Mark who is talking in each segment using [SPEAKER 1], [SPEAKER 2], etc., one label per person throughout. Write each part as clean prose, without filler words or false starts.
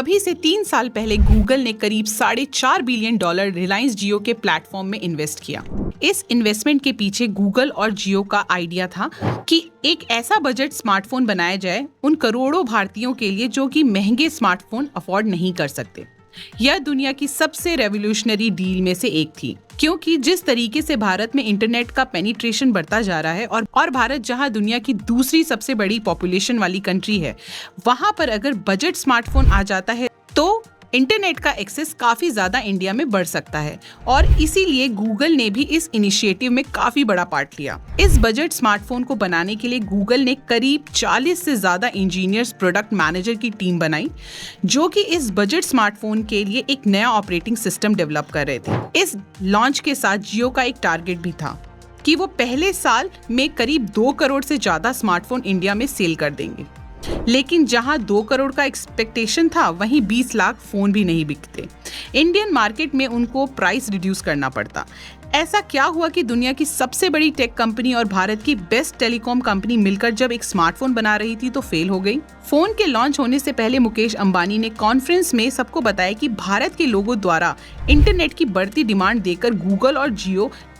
[SPEAKER 1] अभी से 3 साल पहले गूगल ने करीब $4.5 बिलियन रिलायंस जियो के प्लेटफॉर्म में इन्वेस्ट किया। इस इन्वेस्टमेंट के पीछे गूगल और जियो का आइडिया था कि एक ऐसा बजट स्मार्टफोन बनाया जाए उन करोड़ों भारतीयों के लिए जो कि महंगे स्मार्टफोन अफोर्ड नहीं कर सकते। यह दुनिया की सबसे रेवोल्यूशनरी डील में से एक थी, क्योंकि जिस तरीके से भारत में इंटरनेट का पेनिट्रेशन बढ़ता जा रहा है और भारत जहां दुनिया की दूसरी सबसे बड़ी पॉपुलेशन वाली कंट्री है, वहां पर अगर बजट स्मार्टफोन आ जाता है तो इंटरनेट का एक्सेस काफी ज्यादा इंडिया में बढ़ सकता है और इसीलिए गूगल ने भी इस इनिशिएटिव में काफी बड़ा पार्ट लिया। इस बजट स्मार्टफोन को बनाने के लिए गूगल ने करीब 40 से ज्यादा इंजीनियर्स प्रोडक्ट मैनेजर की टीम बनाई, जो कि इस बजट स्मार्टफोन के लिए एक नया ऑपरेटिंग सिस्टम डेवलप कर रहे थे। इस लॉन्च के साथ जियो का एक टारगेट भी था कि वो पहले साल में करीब 2 करोड़ से ज्यादा स्मार्टफोन इंडिया में सेल कर देंगे, लेकिन जहां 2 करोड़ का एक्सपेक्टेशन था वहीं 20 लाख फोन भी नहीं बिकते। इंडियन मार्केट में उनको प्राइस रिड्यूस करना पड़ता। ऐसा क्या हुआ कि दुनिया की सबसे बड़ी टेक कंपनी और भारत की बेस्ट टेलीकॉम कंपनी मिलकर जब एक स्मार्टफोन बना रही थी तो फेल हो गई। फोन के लॉन्च होने से पहले मुकेश अंबानी ने कॉन्फ्रेंस में सबको बताया कि भारत के लोगों द्वारा इंटरनेट की बढ़ती डिमांड देखकर गूगल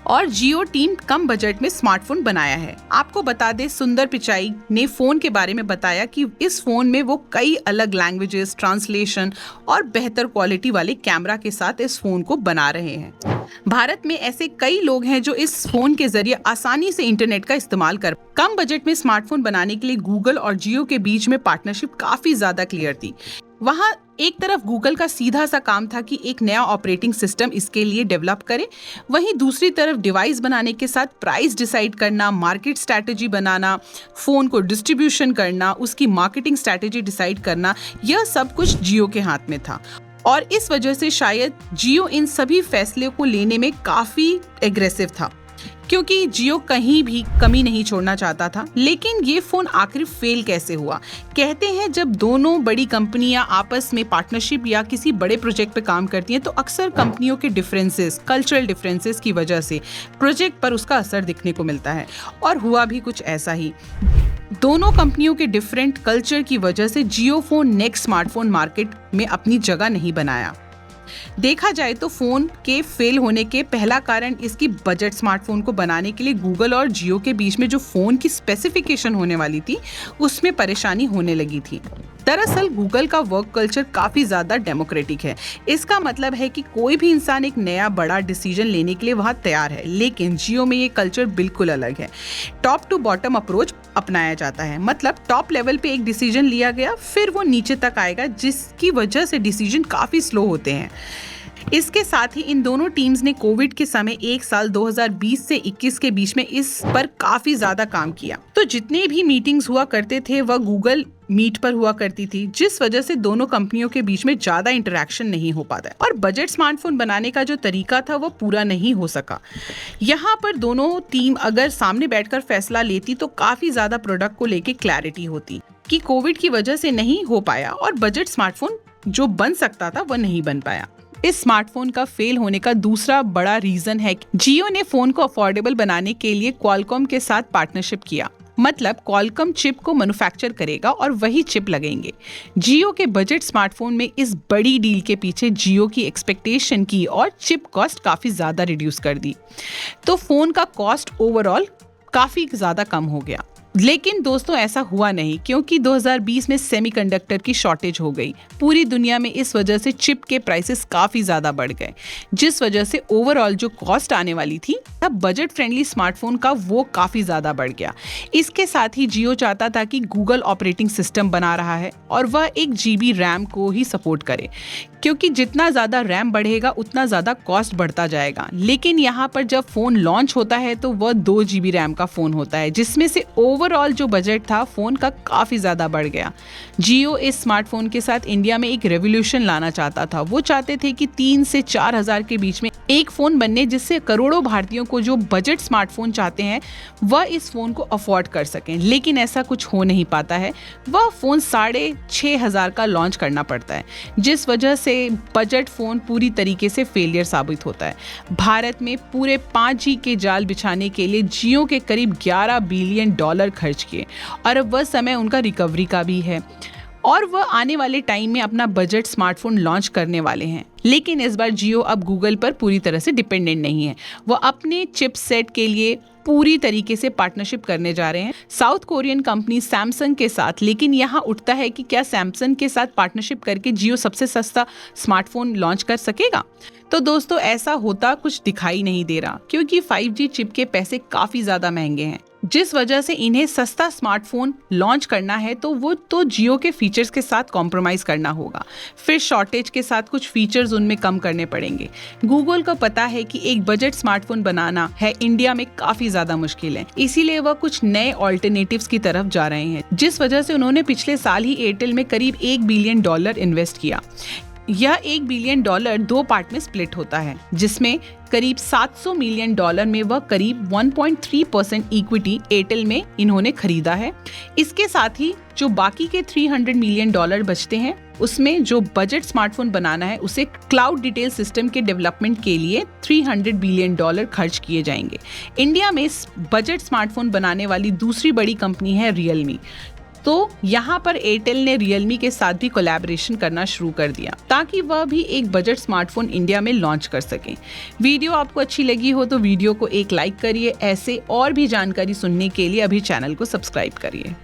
[SPEAKER 1] और जियो टीम कम बजट में स्मार्टफोन बनाया है। आपको बता दें, सुंदर पिचाई ने फोन के बारे में बताया कि इस फोन में वो कई अलग लैंग्वेजेस, ट्रांसलेशन और बेहतर क्वालिटी वाले कैमरा के साथ इस फोन को बना रहे हैं। भारत में ऐसे कई लोग हैं जो इस फोन के जरिए आसानी से इंटरनेट का इस्तेमाल कर। कम बजट में स्मार्टफोन बनाने के लिए गूगल और जियो के बीच में पार्टनरशिप काफी ज्यादा क्लियर थी। वहाँ एक तरफ गूगल का सीधा सा काम था कि एक नया ऑपरेटिंग सिस्टम इसके लिए डेवलप करे, वहीं दूसरी तरफ डिवाइस बनाने के साथ प्राइस डिसाइड करना, मार्केट स्ट्रैटेजी बनाना, फोन को डिस्ट्रीब्यूशन करना, उसकी मार्केटिंग स्ट्रैटेजी डिसाइड करना, यह सब कुछ जियो के हाथ में था। और इस वजह से शायद जियो इन सभी फैसले को लेने में काफी एग्रेसिव था, क्योंकि जियो कहीं भी कमी नहीं छोड़ना चाहता था। लेकिन ये फोन आखिर फेल कैसे हुआ? कहते हैं जब दोनों बड़ी कंपनियां आपस में पार्टनरशिप या किसी बड़े प्रोजेक्ट पे काम करती हैं तो अक्सर कंपनियों के डिफरेंसेस, कल्चरल डिफरेंसेस की वजह से प्रोजेक्ट पर उसका असर दिखने को मिलता है। और हुआ भी कुछ ऐसा ही। दोनों कंपनियों के डिफरेंट कल्चर की वजह से जियो फोन नेक्स्ट स्मार्टफोन मार्केट में अपनी जगह नहीं बनाया। देखा जाए तो फोन के फेल होने के पहला कारण इसकी बजट स्मार्टफोन को बनाने के लिए गूगल और जियो के बीच में जो फोन की स्पेसिफिकेशन होने वाली थी उसमें परेशानी होने लगी थी। दरअसल गूगल का वर्क कल्चर काफी ज्यादा डेमोक्रेटिक है। इसका मतलब है कि कोई भी इंसान एक नया बड़ा डिसीजन लेने के लिए वहां तैयार है, लेकिन जियो में ये कल्चर बिल्कुल अलग है। टॉप टू बॉटम अप्रोच अपनाया जाता है, मतलब टॉप लेवल पे एक डिसीजन लिया गया, फिर वो नीचे तक आएगा, जिसकी वजह से डिसीजन काफी स्लो होते हैं। इसके साथ ही इन दोनों टीम्स ने कोविड के समय एक साल 2020 से 21 के बीच में इस पर काफी ज्यादा काम किया। तो जितने भी मीटिंग्स हुआ करते थे वह गूगल मीट पर हुआ करती थी, जिस वजह से दोनों कंपनियों के बीच में ज्यादा इंटरेक्शन नहीं हो पाता और बजट स्मार्टफोन बनाने का जो तरीका था वो पूरा नहीं हो सका। यहाँ पर दोनों टीम अगर सामने बैठकर फैसला लेती तो काफी ज्यादा प्रोडक्ट को लेके क्लैरिटी होती कि कोविड की वजह से नहीं हो पाया और बजट स्मार्टफोन जो बन सकता था वह नहीं बन पाया। इस स्मार्टफोन का फेल होने का दूसरा बड़ा रीजन है कि जियो ने फोन को अफोर्डेबल बनाने के लिए क्वालकॉम के साथ पार्टनरशिप किया। मतलब क्वालकॉम चिप को मैन्युफैक्चर करेगा और वही चिप लगेंगे। जियो के बजट स्मार्टफोन में इस बड़ी डील के पीछे जियो की एक्सपेक्टेशन की और चिप कॉस्ट काफी ज्यादा रिड्यूस कर दी, तो फोन का कॉस्ट ओवरऑल काफी ज्यादा कम हो गया। लेकिन दोस्तों ऐसा हुआ नहीं, क्योंकि 2020 में सेमीकंडक्टर की शॉर्टेज हो गई पूरी दुनिया में। इस वजह से चिप के प्राइसेस काफी ज्यादा बढ़ गए, जिस वजह से ओवरऑल जो कॉस्ट आने वाली थी तब बजट फ्रेंडली स्मार्टफोन का वो काफी ज्यादा बढ़ गया। इसके साथ ही जियो चाहता था कि गूगल ऑपरेटिंग सिस्टम बना रहा है और वह 1 GB रैम को ही सपोर्ट करे, क्योंकि जितना ज्यादा रैम बढ़ेगा उतना ज्यादा कॉस्ट बढ़ता जाएगा। लेकिन यहाँ पर जब फोन लॉन्च होता है तो वह 2 GB रैम का फोन होता है, जिसमें से ओवरऑल जो बजट था फोन का काफी ज्यादा बढ़ गया। जियो इस स्मार्टफोन के साथ इंडिया में एक रेवोल्यूशन लाना चाहता था। वो चाहते थे कि 3 से 4 हजार के बीच में एक फोन बनने, जिससे करोड़ों भारतीयों को जो बजट स्मार्टफोन चाहते हैं वह इस फोन को अफोर्ड कर सकें। लेकिन ऐसा कुछ हो नहीं पाता है। वह फोन 6,500 का लॉन्च करना पड़ता है, जिस वजह से बजट फोन पूरी तरीके से फेलियर साबित होता है। भारत में पूरे 5G के जाल बिछाने के लिए जियो के करीब $11 बिलियन खर्च किए और अब वह समय उनका रिकवरी का भी है। और वह आने वाले टाइम में अपना बजट स्मार्टफोन लॉन्च करने वाले हैं। लेकिन इस बार जियो अब गूगल पर पूरी तरह से डिपेंडेंट नहीं है। वह अपने चिपसेट के लिए पूरी तरीके से पार्टनरशिप करने जा रहे हैं साउथ कोरियन कंपनी सैमसंग के साथ। लेकिन यहाँ उठता है कि क्या सैमसंग के साथ पार्टनरशिप करके जियो सबसे सस्ता स्मार्टफोन लॉन्च कर सकेगा? तो दोस्तों ऐसा होता कुछ दिखाई नहीं दे रहा, क्योंकि 5G चिप के पैसे काफी ज्यादा महंगे हैं, जिस वजह से इन्हें सस्ता स्मार्टफोन लॉन्च करना है तो वो तो जियो के फीचर्स के साथ कॉम्प्रोमाइज करना होगा। फिर शॉर्टेज के साथ कुछ फीचर्स उनमें कम करने पड़ेंगे। गूगल को पता है कि एक बजट स्मार्टफोन बनाना है इंडिया में काफी ज्यादा मुश्किल है, इसीलिए वह कुछ नए ऑल्टरनेटिव्स की तरफ जा रहे हैं, जिस वजह से उन्होंने पिछले साल ही एयरटेल में करीब $1 बिलियन इन्वेस्ट किया। यह $1 बिलियन 2 पार्ट में स्प्लिट होता है, जिसमें करीब $700 मिलियन में वह करीब 1.3% इक्विटी एयरटेल में इन्होंने खरीदा है। इसके साथ ही जो बाकी के $300 मिलियन बचते हैं, उसमें जो बजट स्मार्टफोन बनाना है उसे क्लाउड डिटेल सिस्टम के डेवलपमेंट के लिए $300 बिलियन खर्च किए जाएंगे। इंडिया में बजट स्मार्टफोन बनाने वाली दूसरी बड़ी कंपनी है रियलमी। तो यहाँ पर एयरटेल ने रियलमी के साथ भी कोलैबोरेशन करना शुरू कर दिया, ताकि वह भी एक बजट स्मार्टफोन इंडिया में लॉन्च कर सके। वीडियो आपको अच्छी लगी हो तो वीडियो को एक लाइक करिए। ऐसे और भी जानकारी सुनने के लिए अभी चैनल को सब्सक्राइब करिए।